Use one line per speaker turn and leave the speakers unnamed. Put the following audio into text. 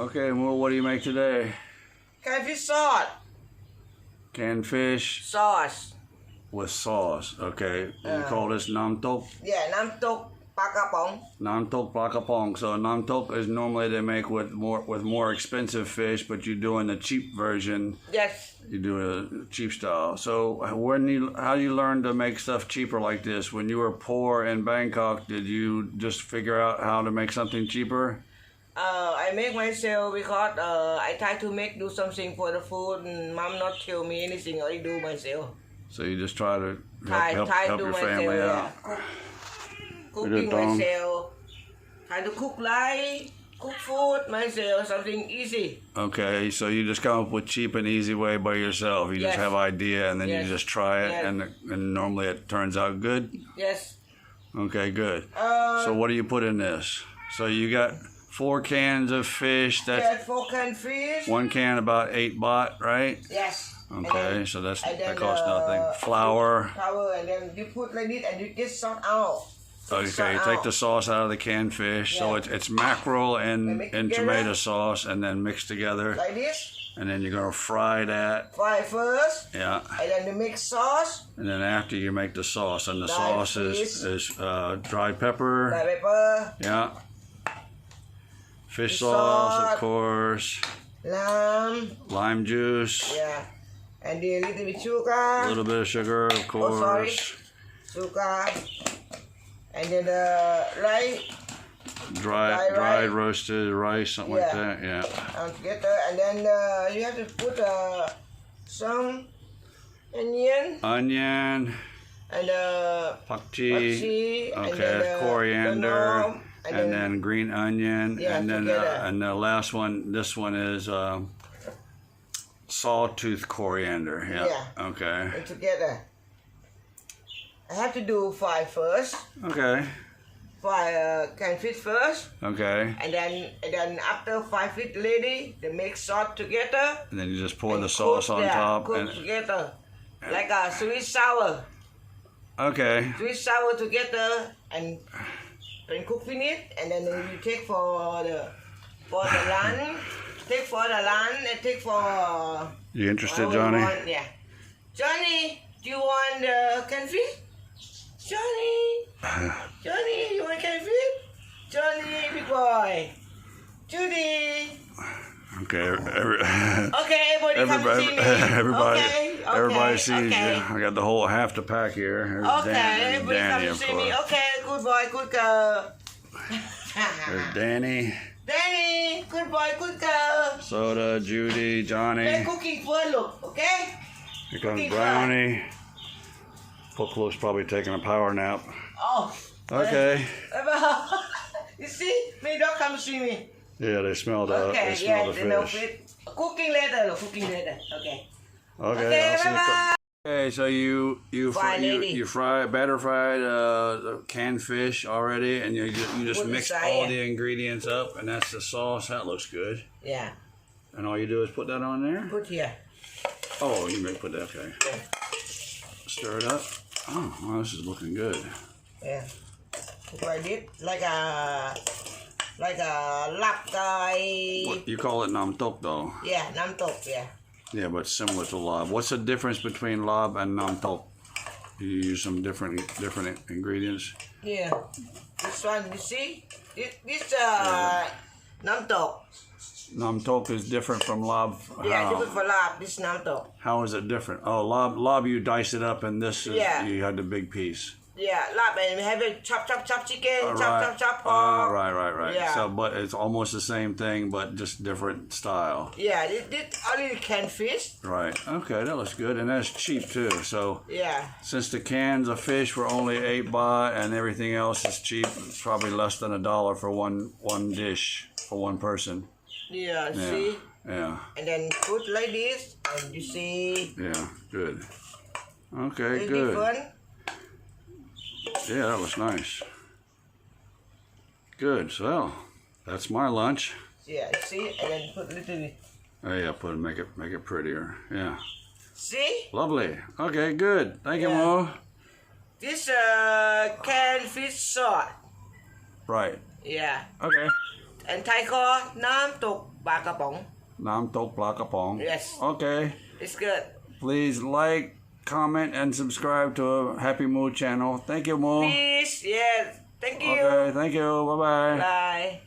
Okay, Mo, what do you make today?
Canned fish sauce.
Canned fish
Sauce.
with sauce. Okay, you call this nam tok?
Yeah, น้ำตกปลากระป๋อง
Nam tok pla kapong. So nam tok is normally they make with more expensive fish, but you're doing the cheap version.
Yes.
You do a cheap style. So how you learn to make stuff cheaper like this? When you were poor in Bangkok, did you just figure out how to make something cheaper?
I make myself because I try to do something for the food and mom not tell me anything. I do myself.
So you just try to help
do
your
myself,
family out.
Yeah. Cooking myself. Try to cook food myself, something easy.
Okay, so you just come up with cheap and easy way by yourself. You just have idea and then you just try it, and normally it turns out good.
Yes.
Okay, good. So what do you put in this? So you got 4 cans of fish. That's
4 canned fish.
1 can about 8 baht, right?
Yes.
Okay, so that costs nothing. Flour.
And then you put like this and you get salt out.
Okay, take the sauce out of the canned fish. So it's mackerel and tomato sauce, and then mixed together.
Like this.
And then you're gonna fry that.
Fry first.
Yeah.
And then you mix sauce.
And then after you make the sauce, and the sauce is dried pepper.
Dried pepper.
Yeah. Fish sauce, of course. Lime juice.
Yeah. And then a little bit sugar.
A little bit of sugar, of course.
Oh, sorry. Sugar. And then the rice.
Dried roasted rice, something like that. Yeah.
Together, and then you have to put some onion.
Onion.
And
pak chi. Okay, coriander. And then green onion. And then and the last one, this one is sawtooth coriander. Yeah. Okay.
And together. I have to do fry first.
Okay.
Fry canned fish first.
Okay.
And then after fry fish ready, they make sauce together.
And then you just pour the sauce on top.
Cook together. Like a sweet sour.
Okay.
Sweet sour together and then cook finish, and then you take for the lunch. Take for the lunch and take for.
You interested, Johnny?
Yeah. Johnny, do you want the canned fish? Johnny, you want canned fish? Johnny, big boy. Judy.
Okay.
Okay, everybody come to see me.
Everybody sees you. I got the whole half the pack here. There's
everybody
Danny,
come to
of
see me.
course.
Okay, good boy, good girl.
There's Danny.
Danny, good boy, good girl.
Soda, Judy, Johnny.
They're cooking first, look, okay?
Here comes Brownie. Poklo's probably taking a power nap.
Oh.
Okay.
You see? My dog come to see me.
Yeah, they smell the fish.
Cooking later, okay.
Okay, I'll see you.
Bye-bye.
Okay, so you batter fried canned fish already, and you just mix all the ingredients up, and that's the sauce. That looks good.
Yeah.
And all you do is put that on there?
Put here.
Oh, you may put that, okay. Stir it up. Oh, well, this is looking good.
Yeah. Like this, like a lap guy.
What, you call it nam tok though?
Yeah, nam tok, yeah.
Yeah, but similar to lob. What's the difference between lob and nam tok? You use some different ingredients?
Yeah. This one, you see? This nam tok.
Nam tok is different from lob.
Yeah, different from lob. This nam tok.
How is it different? Oh, lob you dice it up, and this is you had the big piece.
Yeah, lob, and we have it chop chicken, chop pork.
Right.
Yeah.
So, but it's almost the same thing, but just different style.
Yeah, this only canned fish.
Right. Okay, that looks good, and that's cheap too. So
yeah,
since the cans of fish were only 8 baht and everything else is cheap, it's probably less than $1 for one dish for one person.
Yeah. See.
Yeah.
And then put like this, and you see.
Yeah. Good. Okay.
It's
good.
Different.
Yeah, that was nice. Good. So that's my lunch.
Yeah. See, and then put a little bit.
Oh yeah, make it prettier. Yeah.
See?
Lovely. Okay, good. Thank you, Mo.
This canned fish sauce.
Right.
Yeah.
Okay.
and Thai call น้ำตกปลากระป๋อง
Nam tok pla kapong.
Yes.
Okay.
It's good.
Please like, comment, and subscribe to Happy Mood channel. Thank you, Mo.
Please, yes. Thank you.
Okay, thank you. Bye-bye.
Bye.